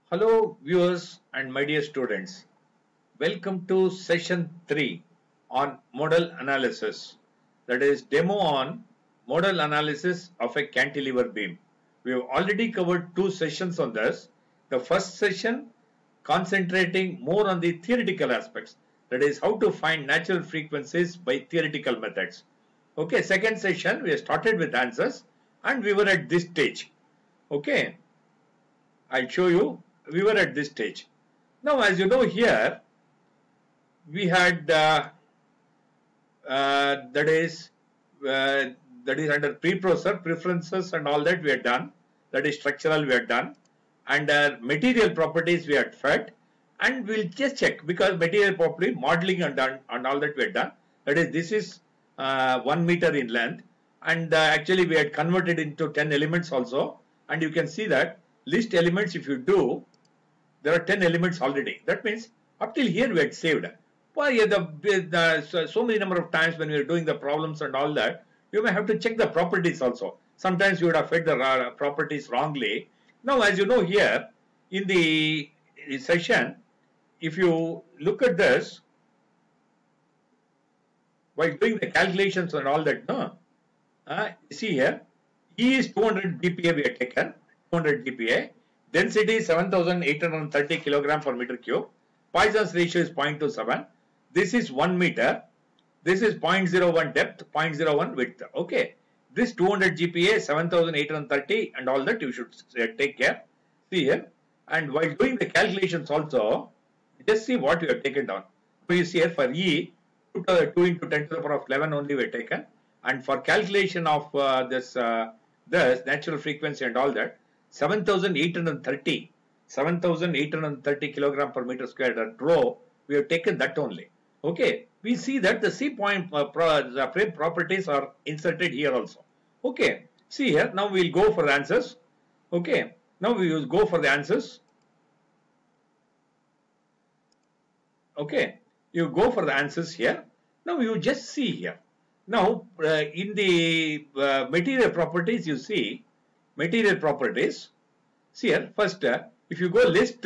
Hello viewers and my dear students, welcome to session 3 on modal analysis, that is demo on modal analysis of a cantilever beam. We have already covered 2 sessions on this. The first session concentrating more on the theoretical aspects, that is how to find natural frequencies by theoretical methods. Okay, second session we started with Ansys and we were at this stage. Okay, I'll show you. We were at this stage. Now, as you know, here we had that is under preprocessor preferences and all that we had done. That is structural we had done, and material properties we had fed, and we'll just check because material property modeling and all that we had done. That is, this is 1 meter in length, and actually we had converted into 10 elements also, and you can see that list elements if you do. There are 10 elements already. That means up till here we had saved. Well, yeah, so many number of times when we are doing the problems and all that, you may have to check the properties also. Sometimes you would have fed the properties wrongly. Now, as you know here in the session, if you look at this, while doing the calculations and all that, see here, E is 200 dpa we have taken, 200 dpa. Density is 7,830 kg per meter cube. Poisson's ratio is 0.27. This is 1 meter. This is 0.01 depth, 0.01 width. Okay. This 200 GPA, 7,830 and all that you should take care. See here. And while doing the calculations also, just see what you have taken down. So you see here for E, 2 into 10 to the power of 11 only we have taken. And for calculation of this natural frequency and all that, 7,830 kilogram per meter squared at rho, we have taken that only. Okay, we see that the C point the frame properties are inserted here also. Okay, see here, now we will go for the answers. Okay, now we will go for the answers. Okay, you go for the answers here. Now you just see here. Now in the material properties you see, material properties. See here, first, if you go list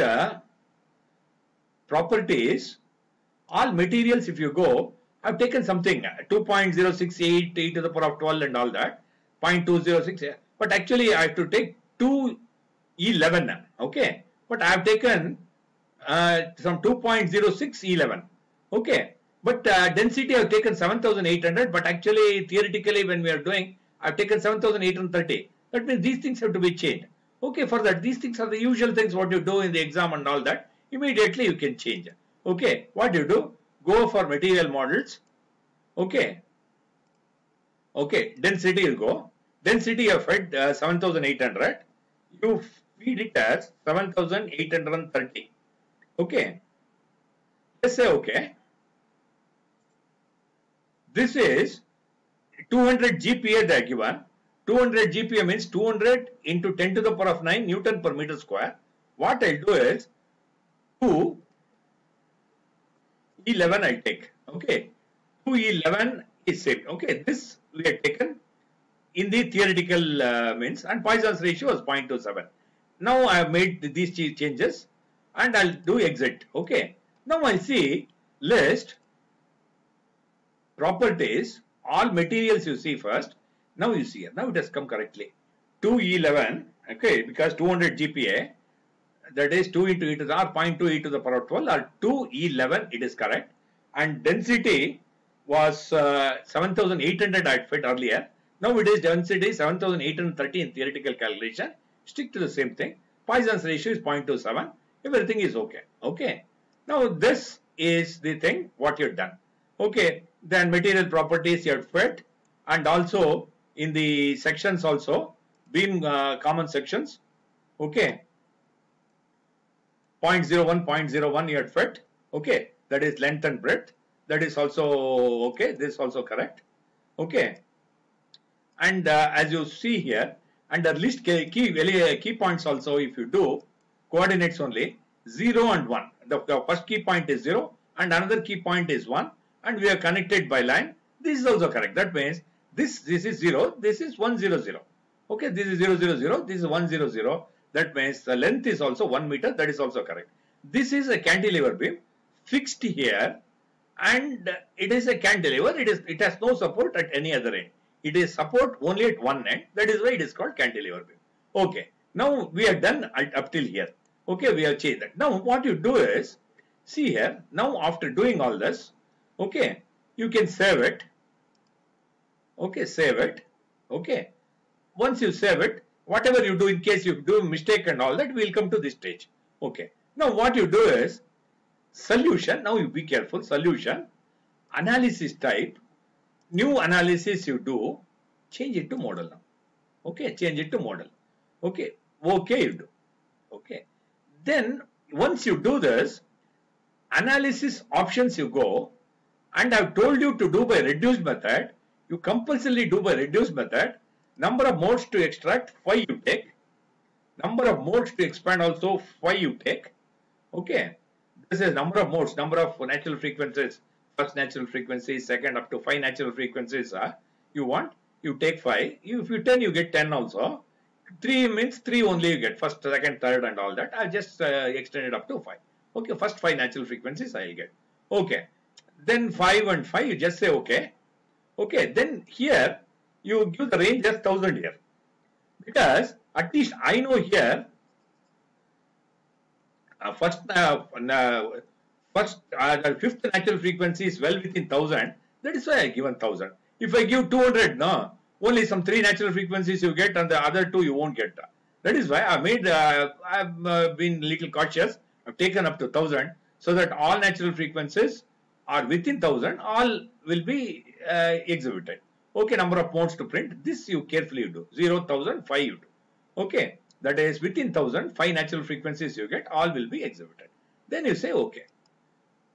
properties, all materials, if you go, I've taken something 2.068 e to the power of 12 and all that, 0.206, but actually I have to take 2E11, okay, but I have taken some 2.06E11, okay, but density I have taken 7,800, but actually theoretically when we are doing, I have taken 7,830. That means these things have to be changed. Okay, for that, these things are the usual things what you do in the exam and all that. Immediately you can change. Okay, what you do? Go for material models. Okay. Okay, density you go. Density you have fed 7,800. You feed it as 7,830. Okay. Let's say okay. This is 200 GPA they are given. 200 GPA means 200 into 10 to the power of 9 Newton per meter square. What I'll do is 2E11 I'll take. Okay. 2E11 is saved. Okay. This we have taken in the theoretical means, and Poisson's ratio is 0.27. Now I have made these changes and I'll do exit. Okay. Now I see list properties, all materials you see first. Now you see here, now it has come correctly. 2E11, okay, because 200 GPA, that is 2 into e to the r 0.2 e to the power of 12 or 2E11, it is correct. And density was 7,800 I had fit earlier. Now it is density 7,830 in theoretical calculation. Stick to the same thing. Poisson's ratio is 0.27. Everything is okay. Okay. Now this is the thing what you have done. Okay. Then material properties you have fit, and also in the sections also, beam common sections, okay, 0.01, 0.01 you had fit, okay, that is length and breadth, that is also okay, this is also correct, okay, and as you see here, under list key points also if you do, coordinates only, 0 and 1, the first key point is 0 and another key point is 1 and we are connected by line, this is also correct, that means this is 0, this is 100. Okay, this is 000, this is 100. That means the length is also 1 meter. That is also correct. This is a cantilever beam fixed here, and it is a cantilever. It has no support at any other end. It is support only at one end. That is why it is called cantilever beam. Okay. Now we have done up till here. Okay, we have changed that. Now what you do is, see here. Now after doing all this, okay, you can save it. Okay, save it. Okay. Once you save it, whatever you do, in case you do a mistake and all that, we'll come to this stage. Okay. Now what you do is, solution. Now you be careful. Solution, analysis type, new analysis you do, change it to model now. Okay, change it to model. Okay, okay you do. Okay. Then once you do this, analysis options you go, and I've told you to do by reduced method. You compulsorily do by reduced method. Number of modes to extract 5 you take. Number of modes to expand also 5 you take. Okay. This is number of modes, number of natural frequencies. First natural frequency, second up to 5 natural frequencies. You want, you take 5. If you 10, you get 10 also. 3 means 3 only you get. First, second, third and all that. I'll just extend it up to 5. Okay, first 5 natural frequencies I'll get. Okay. Then 5 and 5, you just say okay. Okay, then here, you give the range as 1000 here. Because at least I know here, the fifth natural frequency is well within 1000. That is why I given 1000. If I give 200, no, only some 3 natural frequencies you get, and the other 2 you won't get. That is why I made. I've been little cautious. I've taken up to 1000 so that all natural frequencies are within 1000. All will be exhibited. Okay, number of modes to print. This you carefully do. 0, 1000, 5 you do. Okay, that is within 1000, 5 natural frequencies you get. All will be exhibited. Then you say okay.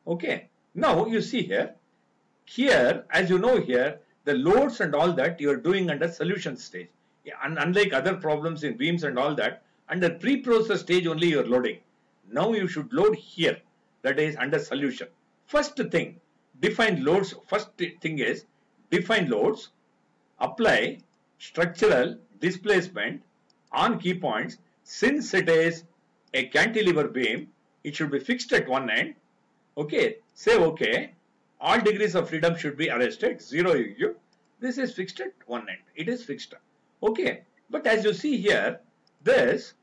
Okay. Now you see here. Here, as you know here, the loads and all that you are doing under solution stage. And unlike other problems in beams and all that, under pre-process stage only you are loading. Now you should load here. That is under solution. First thing, define loads. First thing is define loads, apply structural displacement on key points. Since it is a cantilever beam, it should be fixed at one end. Okay, say okay. All degrees of freedom should be arrested. 0 you give. This is fixed at one end. It is fixed. Okay, but as you see here, this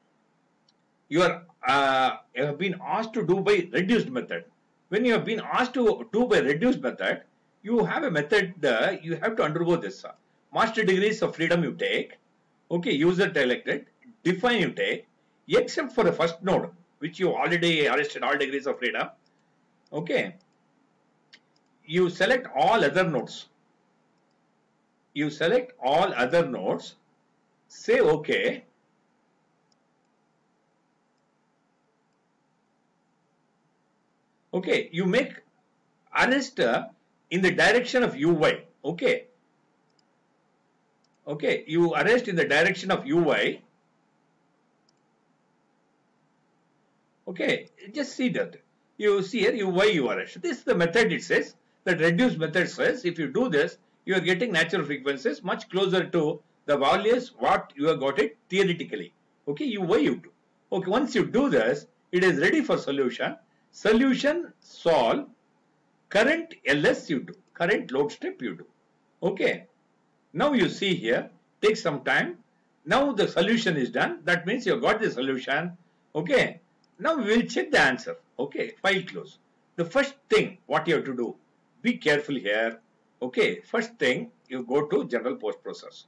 you have been asked to do by reduced method. When you have been asked to do by reduced method, you have a method. You have to undergo this. Master degrees of freedom you take. Okay, user selected. Define you take. Except for the first node, which you already arrested all degrees of freedom. Okay. You select all other nodes. You select all other nodes. Say okay. Okay, you make arrest in the direction of UY. Okay. Okay, you arrest in the direction of UY. Okay, just see that. You see here UY you arrest. This is the method it says. That reduced method says if you do this, you are getting natural frequencies much closer to the values what you have got it theoretically. Okay, UY you do. Okay, once you do this, it is ready for solution. Solution solve current LS you do. Current load step you do. Okay. Now you see here, take some time. Now the solution is done. That means you have got the solution. Okay. Now we will check the answer. Okay. File close. The first thing what you have to do, be careful here. Okay. First thing you go to general post process.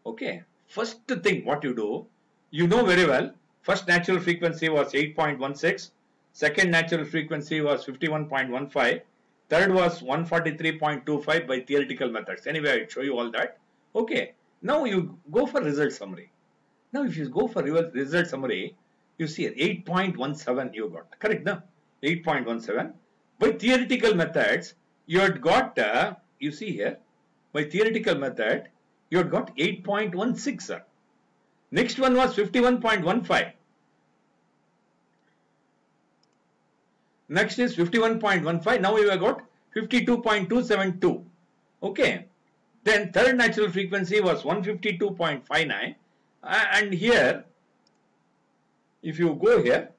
Okay. First thing what you do, you know very well. First natural frequency was 8.16. Second natural frequency was 51.15. Third was 143.25 by theoretical methods. Anyway, I'll show you all that. Okay. Now you go for result summary. Now if you go for result summary, you see 8.17 you got. Correct, no? 8.17. By theoretical methods, you had got, you see here, by theoretical method, you had got 8.16. Next one was 51.15. Next is 51.15. Now you have got 52.272. Okay. Then third natural frequency was 152.59. And here if you go here,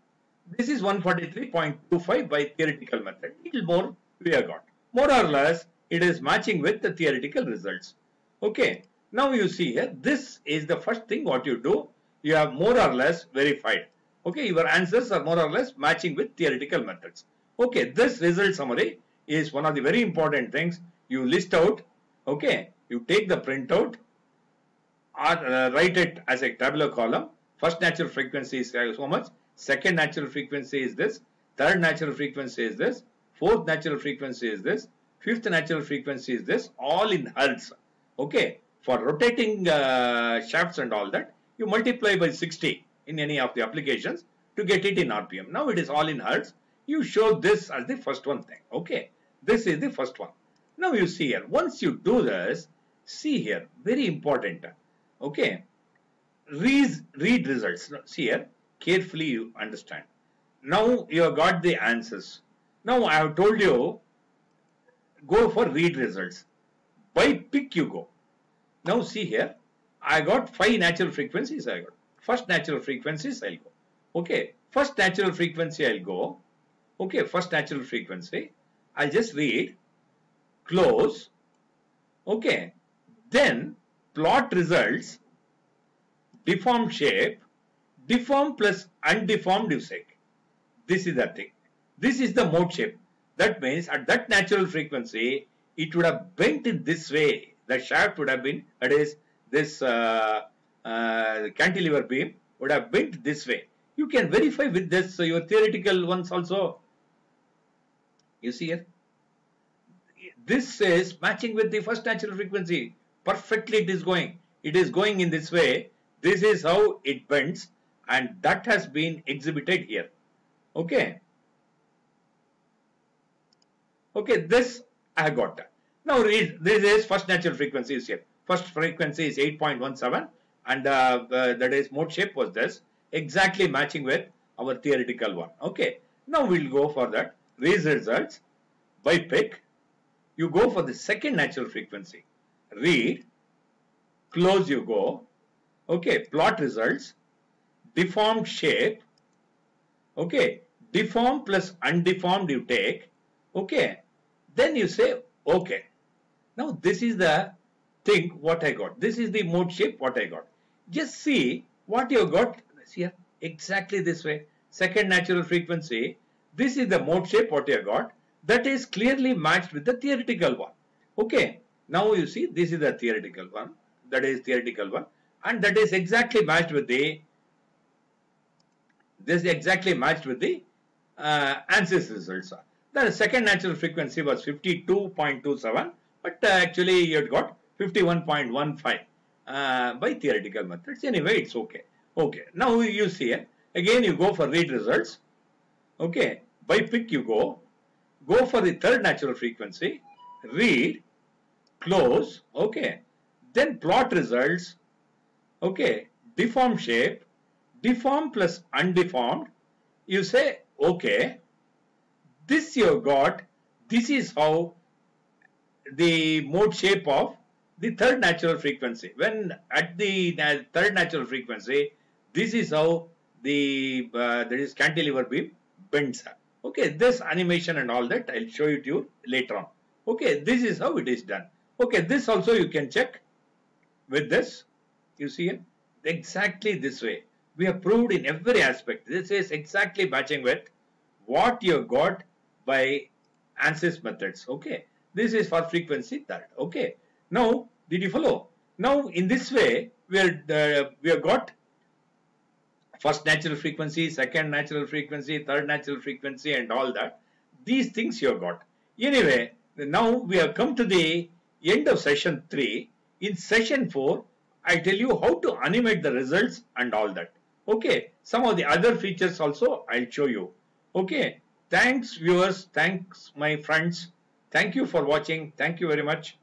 this is 143.25 by theoretical method. Little more we have got. More or less, it is matching with the theoretical results. Okay. Now you see here, this is the first thing what you do. You have more or less verified. Okay. Your answers are more or less matching with theoretical methods. Okay. This result summary is one of the very important things. You list out. Okay. You take the printout or write it as a tabular column. First natural frequency is so much. Second natural frequency is this. Third natural frequency is this. Fourth natural frequency is this. Fifth natural frequency is this. All in hertz. Okay. For rotating shafts and all that, you multiply by 60 in any of the applications to get it in RPM. Now it is all in hertz. You show this as the first one thing. Okay. This is the first one. Now you see here. Once you do this, see here. Very important. Okay. Read results. Now, see here. Carefully you understand. Now you have got the answers. Now I have told you, go for read results. By pick you go. Now see here, I got 5 natural frequencies I got. First natural frequencies I'll go. Okay, first natural frequency I'll go. Okay, first natural frequency. I'll just read, close. Okay, then plot results, deform shape, deform plus undeformed you say. This is the thing. This is the mode shape. That means at that natural frequency, it would have bent in this way. The shaft would have been, that is, this cantilever beam would have bent this way. You can verify with this, your theoretical ones also. You see here? This is matching with the first natural frequency. Perfectly it is going. It is going in this way. This is how it bends, and that has been exhibited here. Okay. Okay, this I got. Now read, this is first natural frequency is here. First frequency is 8.17 and that is mode shape was this. Exactly matching with our theoretical one. Okay. Now we'll go for that. Read results by pick. You go for the second natural frequency. Read. Close you go. Okay. Plot results. Deformed shape. Okay. Deform plus undeformed you take. Okay. Then you say, okay. Now this is the thing what I got. This is the mode shape what I got. Just see what you got here. Exactly this way. Second natural frequency. This is the mode shape what you got. That is clearly matched with the theoretical one. Okay. Now you see this is the theoretical one. That is theoretical one. And that is exactly matched with the Ansys results. The second natural frequency was 52.27, but actually you got 51.15 by theoretical methods. Anyway, it's okay. Okay. Now you see here. Again, you go for read results. Okay. By pick you go. Go for the third natural frequency. Read. Close. Okay. Then plot results. Okay. Deform shape. Deform plus undeformed. You say, okay. This you got, this is how the mode shape of the third natural frequency. When at the third natural frequency, this is how the that is cantilever beam bends. Okay, this animation and all that I'll show it to you later on. Okay, this is how it is done. Okay, this also you can check with this. You see it? Exactly this way. We have proved in every aspect. This is exactly matching with what you got by Ansys methods. Okay. This is for frequency third. Okay. Now, did you follow? Now, in this way, we have got first natural frequency, second natural frequency, third natural frequency, and all that. These things you have got. Anyway, now we have come to the end of session 3. In session 4, I tell you how to animate the results and all that. Okay. Some of the other features also I'll show you. Okay. Thanks viewers. Thanks my friends. Thank you for watching. Thank you very much.